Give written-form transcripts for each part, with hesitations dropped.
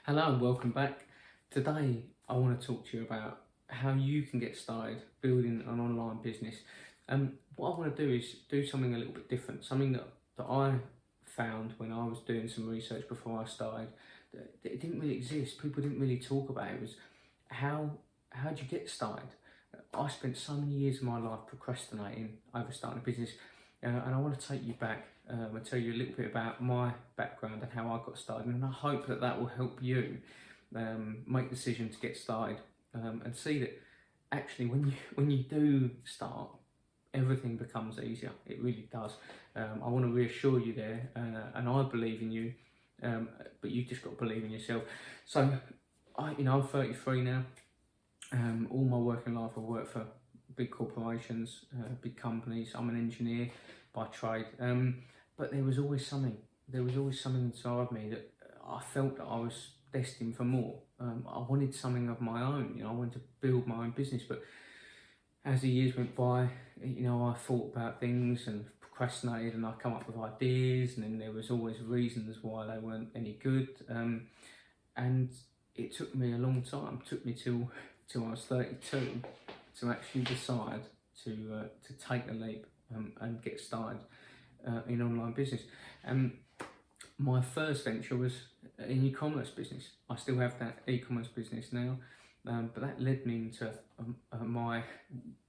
Hello and welcome back. Today I want to talk to you about how you can get started building an online business. What I want to do is do something a little bit different, something that I found when I was doing some research before I started, that it didn't really exist. People didn't really talk about it. It was how do you get started? I spent so many years of my life procrastinating over starting a business, and I want to take you back and tell you a little bit about my background and how I got started, and I hope that that will help you make the decision to get started, and see that actually when you do start, everything becomes easier. It really does. I want to reassure you there, and I believe in you, but you just got to believe in yourself. So I'm 33 now. All my working life I've worked for big corporations, big companies. I'm an engineer by trade, but there was always something. There was always something inside me that I felt that I was destined for more. I wanted something of my own. I wanted to build my own business. But as the years went by, I thought about things and procrastinated, and I come up with ideas, and then there was always reasons why they weren't any good. And it took me a long time. It took me till I was 32 to actually decide to take the leap and get started in online business. My first venture was an e-commerce business. I still have that e-commerce business now, but that led me into my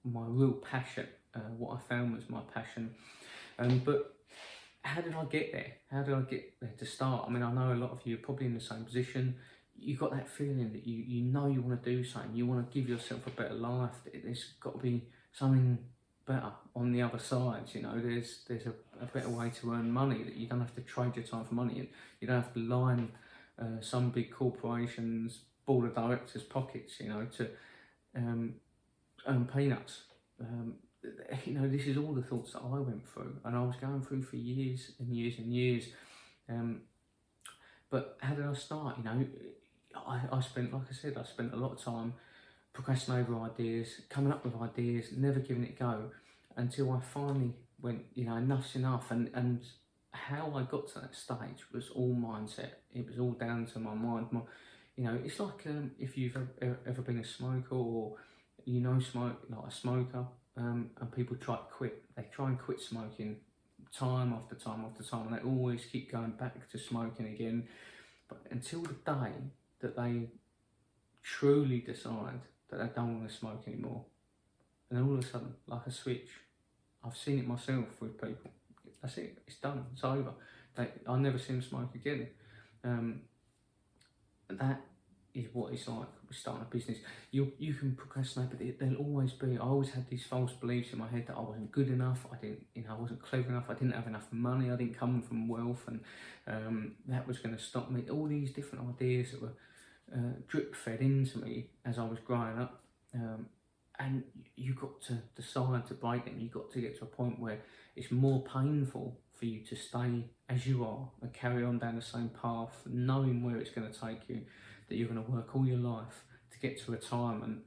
real passion. What I found was my passion. But how did I get there? How did I get there to start? I mean, I know a lot of you are probably in the same position. You've got that feeling that you know you want to do something, you want to give yourself a better life. There's got to be something better on the other side. There's a better way to earn money, that you don't have to trade your time for money, and you don't have to line some big corporations' board of directors' pockets, to earn peanuts. This is all the thoughts that I went through, and I was going through for years and years and years. But how did I start? I spent, like I said, I spent a lot of time procrastinating over ideas, coming up with ideas, never giving it a go, until I finally went, enough's enough. And how I got to that stage was all mindset. It was all down to my mind. It's like if you've ever been a smoker, or smoke, like a smoker, and people try to quit. They try and quit smoking time after time after time, and they always keep going back to smoking again. But until the day that they truly decide that they don't want to smoke anymore, and then all of a sudden, like a switch, I've seen it myself with people. That's it. It's done. It's over. I never see them smoke again. That is what it's like with starting a business. You can procrastinate, but there'll always be. I always had these false beliefs in my head that I wasn't good enough. I wasn't clever enough. I didn't have enough money. I didn't come from wealth, and that was going to stop me. All these different ideas that were drip fed into me as I was growing up, and you've got to decide to break them. You've got to get to a point where it's more painful for you to stay as you are and carry on down the same path, knowing where it's going to take you, that you're going to work all your life to get to retirement,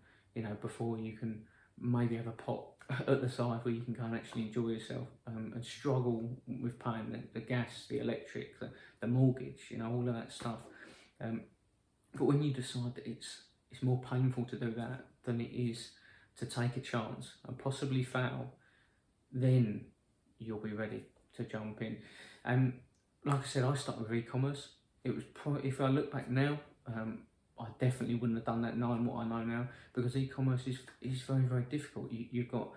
before you can maybe have a pot at the side where you can go and actually enjoy yourself, and struggle with paying the gas, the electric, the mortgage, all of that stuff. But when you decide that it's more painful to do that than it is to take a chance and possibly fail, then you'll be ready to jump in. And like I said, I started with e-commerce. It was if I look back now, I definitely wouldn't have done that knowing what I know now, because e-commerce is very, very difficult. You've got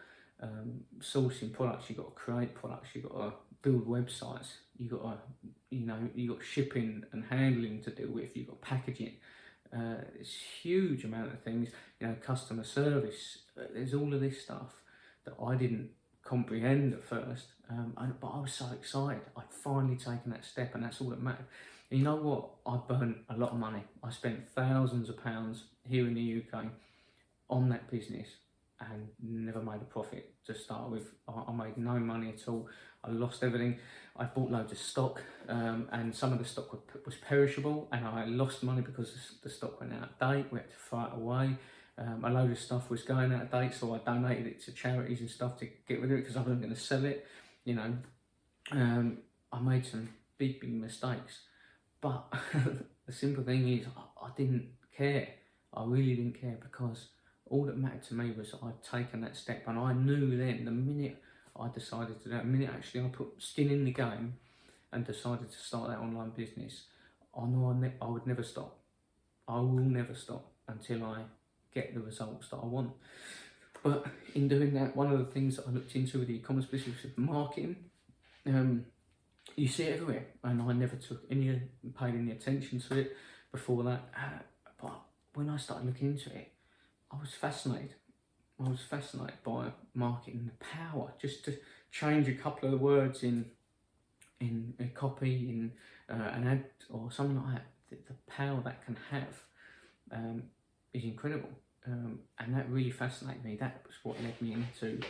sourcing products, you've got to create products, you've got to build websites, you've got to, you've got shipping and handling to deal with, you've got packaging. It's a huge amount of things, customer service. There's all of this stuff that I didn't comprehend at first, but I was so excited. I'd finally taken that step, and that's all that mattered. And you know what? I burnt a lot of money. I spent thousands of pounds here in the UK on that business and never made a profit to start with. I made no money at all. I lost everything. I bought loads of stock, and some of the stock was perishable, and I lost money because the stock went out of date. We had to throw it away. A load of stuff was going out of date, so I donated it to charities and stuff to get rid of it, because I wasn't going to sell it. I made some big mistakes, but the simple thing is I didn't care. I really didn't care, because all that mattered to me was I'd taken that step, and I knew then the minute I decided to do that, the minute actually I put skin in the game and decided to start that online business, I know I would never stop. I will never stop until I get the results that I want. But in doing that, one of the things that I looked into with the e-commerce business was marketing. You see it everywhere, and I never paid any attention to it before that. But when I started looking into it, I was fascinated. I was fascinated by marketing, the power, just to change a couple of words in a copy, in an ad or something like that. The power that can have is incredible, and that really fascinated me. That was what led me into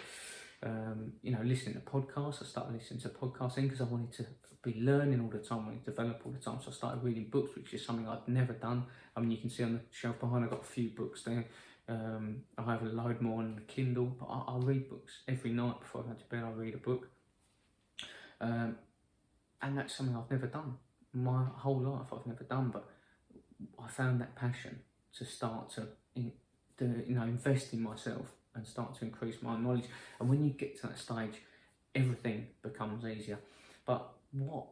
listening to podcasts. I started listening to podcasting because I wanted to be learning all the time, I wanted to develop all the time. So I started reading books, which is something I'd never done. I mean, you can see on the shelf behind, I've got a few books there. I have a load more on the Kindle, but I read books every night before I go to bed. I read a book, and that's something I've never done. My whole life I've never done, but I found that passion to start to invest in myself and start to increase my knowledge. And when you get to that stage, everything becomes easier. But what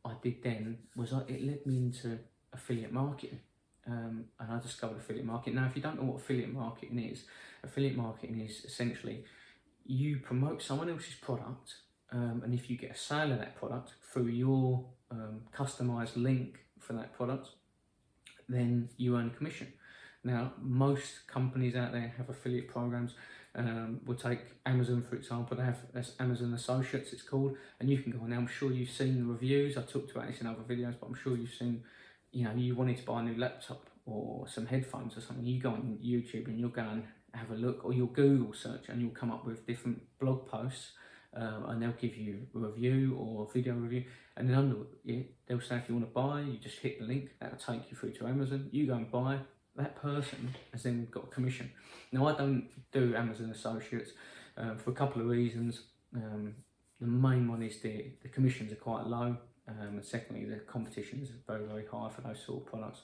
I did then was it led me into affiliate marketing, and I discovered affiliate marketing. Now, if you don't know what affiliate marketing is essentially you promote someone else's product, and if you get a sale of that product through your customized link for that product, then you earn a commission. Now, most companies out there have affiliate programs. We'll take Amazon, for example. They have Amazon Associates, it's called, and you can go on there. I'm sure you've seen the reviews. I talked about this in other videos, but I'm sure you've seen, you wanted to buy a new laptop or some headphones or something. You go on YouTube and you'll go and have a look, or you'll Google search and you'll come up with different blog posts, and they'll give you a review or a video review. And then under it, they'll say if you want to buy, you just hit the link. That'll take you through to Amazon. You go and buy. That person has then got a commission. Now, I don't do Amazon Associates for a couple of reasons. The main one is the commissions are quite low, and secondly, the competition is very, very high for those sort of products.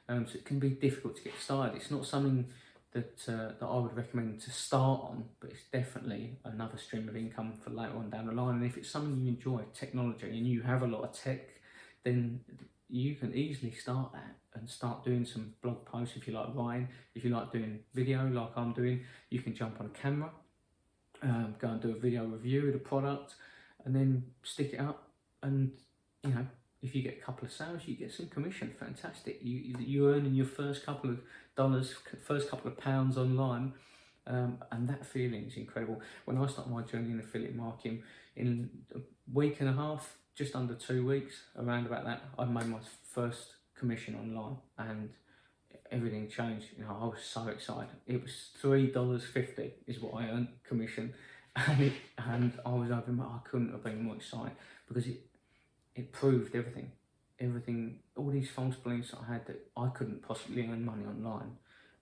So it can be difficult to get started. It's not something that I would recommend to start on, but it's definitely another stream of income for later on down the line. And if it's something you enjoy, technology, and you have a lot of tech, then you can easily start that and start doing some blog posts if you like writing. If you like doing video like I'm doing, you can jump on a camera, go and do a video review of the product, and then stick it up. And if you get a couple of sales, you get some commission. Fantastic. You're earning your first couple of dollars, first couple of pounds online, and that feeling is incredible. When I started my journey in affiliate marketing, in a week and a half, just under 2 weeks, around about that, I made my first commission online, and everything changed. I was so excited. It was $3.50 is what I earned commission, and I was over. I couldn't have been more excited, because it proved everything, all these false beliefs that I had, that I couldn't possibly earn money online.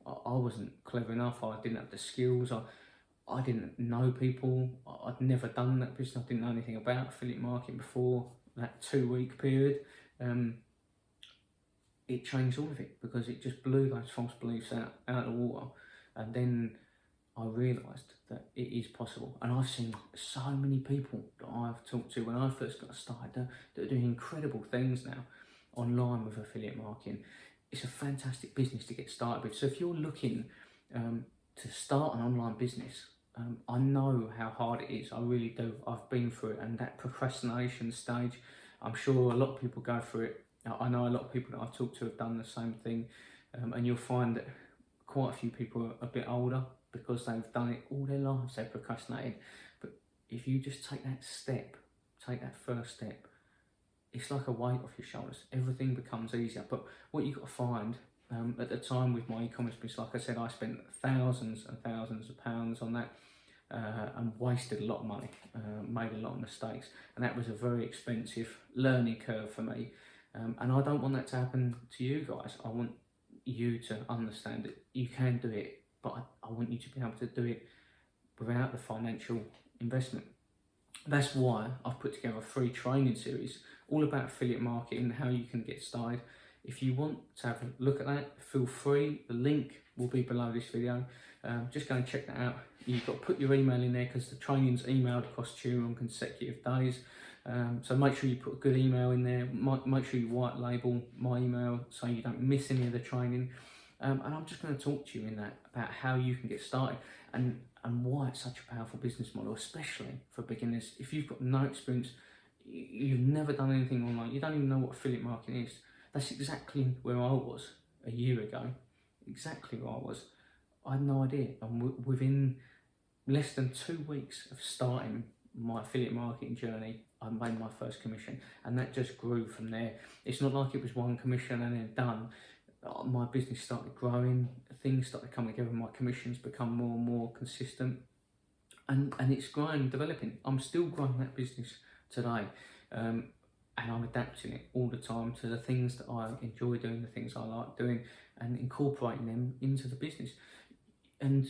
I wasn't clever enough. I didn't have the skills. I didn't know people. I'd never done that business. I didn't know anything about affiliate marketing before that 2 week period. It changed all of it, because it just blew those false beliefs out of the water. And then I realised that it is possible. And I've seen so many people that I've talked to when I first got started that are doing incredible things now online with affiliate marketing. It's a fantastic business to get started with. So if you're looking to start an online business, I know how hard it is. I really do. I've been through it, and that procrastination stage, I'm sure a lot of people go through it. I know a lot of people that I've talked to have done the same thing, and you'll find that quite a few people are a bit older, because they've done it all their lives, they've procrastinated. But if you just take that step, take that first step, it's like a weight off your shoulders. Everything becomes easier. But what you've got to find, at the time with my e-commerce business, like I said, I spent thousands and thousands of pounds on that, and wasted a lot of money, made a lot of mistakes, and that was a very expensive learning curve for me. And I don't want that to happen to you guys. I want you to understand that you can do it, but I want you to be able to do it without the financial investment. That's why I've put together a free training series all about affiliate marketing, how you can get started. If you want to have a look at that, feel free. The link will be below this video. Just go and check that out. You've got to put your email in there because the training's emailed across to you on consecutive days. So make sure you put a good email in there. Make sure you white label my email so you don't miss any of the training. And I'm just going to talk to you in that about how you can get started and why it's such a powerful business model, especially for beginners. If you've got no experience, you've never done anything online, you don't even know what affiliate marketing is. That's exactly where I was a year ago. Exactly where I was. I had no idea. And within less than 2 weeks of starting my affiliate marketing journey, I made my first commission, and that just grew from there. It's not like it was one commission and then done. My business started growing, things started coming together, my commissions become more and more consistent, and it's growing, developing. I'm still growing that business today, and I'm adapting it all the time to the things that I enjoy doing, the things I like doing, and incorporating them into the business. And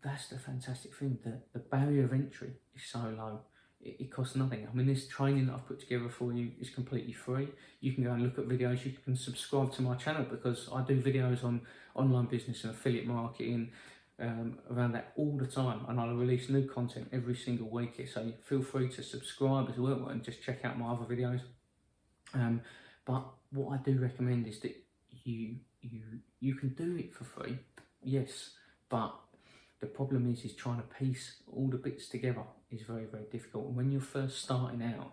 that's the fantastic thing, that the barrier of entry is so low. It costs nothing. I mean, this training that I've put together for you is completely free. You can go and look at videos. You can subscribe to my channel because I do videos on online business and affiliate marketing around that all the time, and I'll release new content every single week here. So feel free to subscribe as well and just check out my other videos. But what I do recommend is that you can do it for free, yes, but the problem is trying to piece all the bits together is very, very difficult. And when you're first starting out,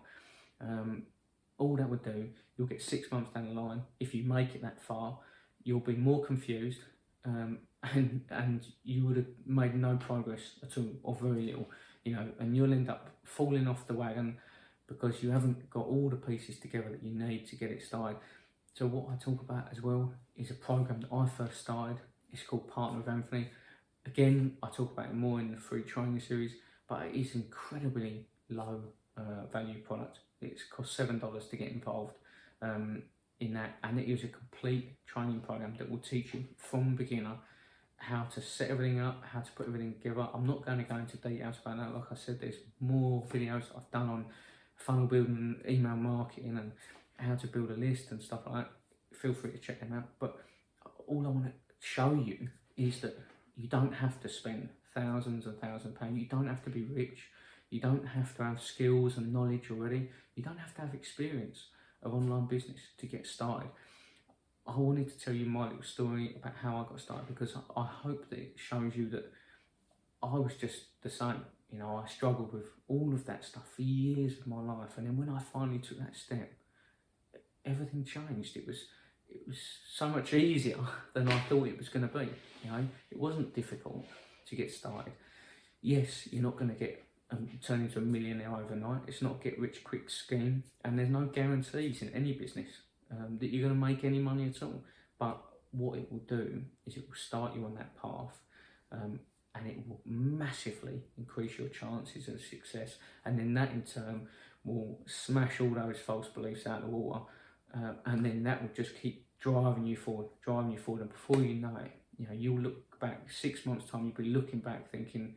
all that would do, you'll get 6 months down the line. If you make it that far, you'll be more confused, and you would have made no progress at all, or very little, and you'll end up falling off the wagon because you haven't got all the pieces together that you need to get it started. So what I talk about as well is a program that I first started. It's called Partner with Anthony. Again, I talk about it more in the free training series, but it is incredibly low value product. It costs $7 to get involved in that, and it is a complete training program that will teach you from beginner how to set everything up, how to put everything together. I'm not going to go into details about that. Like I said, there's more videos I've done on funnel building, email marketing, and how to build a list and stuff like that. Feel free to check them out. But all I want to show you is that you don't have to spend thousands and thousands of pounds. You don't have to be rich. You don't have to have skills and knowledge already. You don't have to have experience of online business to get started. I wanted to tell you my little story about how I got started because I hope that it shows you that I was just the same. I struggled with all of that stuff for years of my life, and then when I finally took that step, everything changed. It was so much easier than I thought it was going to be. It wasn't difficult to get started. Yes, you're not going to get turn into a millionaire overnight. It's not a get rich quick scheme, and there's no guarantees in any business that you're going to make any money at all. But what it will do is it will start you on that path, and it will massively increase your chances of success. And then that in turn will smash all those false beliefs out of the water, and then that will just keep driving you forward. And before you know it, you'll look back 6 months' time. You'll be looking back, thinking,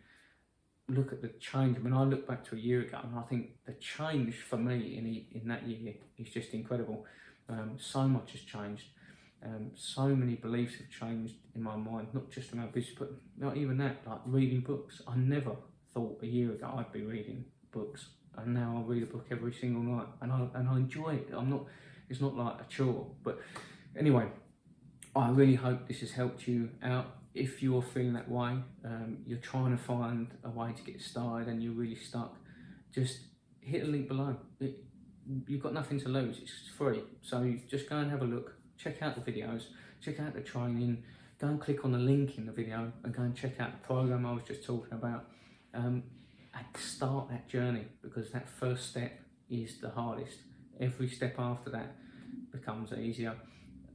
"Look at the change." I mean, I look back to a year ago, and I think the change for me in that year is just incredible. So much has changed. So many beliefs have changed in my mind, not just in my business, but not even that, like reading books. I never thought a year ago I'd be reading books, and now I read a book every single night, and I enjoy it. It's not like a chore. But anyway, I really hope this has helped you out. If you're feeling that way, you're trying to find a way to get started and you're really stuck, just hit the link below. You've got nothing to lose, it's free. So just go and have a look, check out the videos, check out the training, go and click on the link in the video and go and check out the program I was just talking about, and start that journey, because that first step is the hardest. Every step after that becomes easier.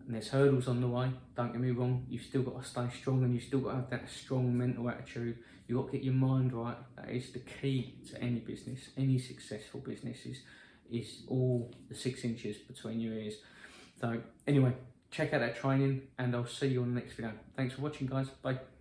And there's hurdles on the way, don't get me wrong. You've still got to stay strong, and you've still got to have that strong mental attitude. You've got to get your mind right. That is the key to any business. Any successful business is all the 6 inches between your ears. So anyway, check out that training, and I'll see you on the next video. Thanks for watching, guys. Bye.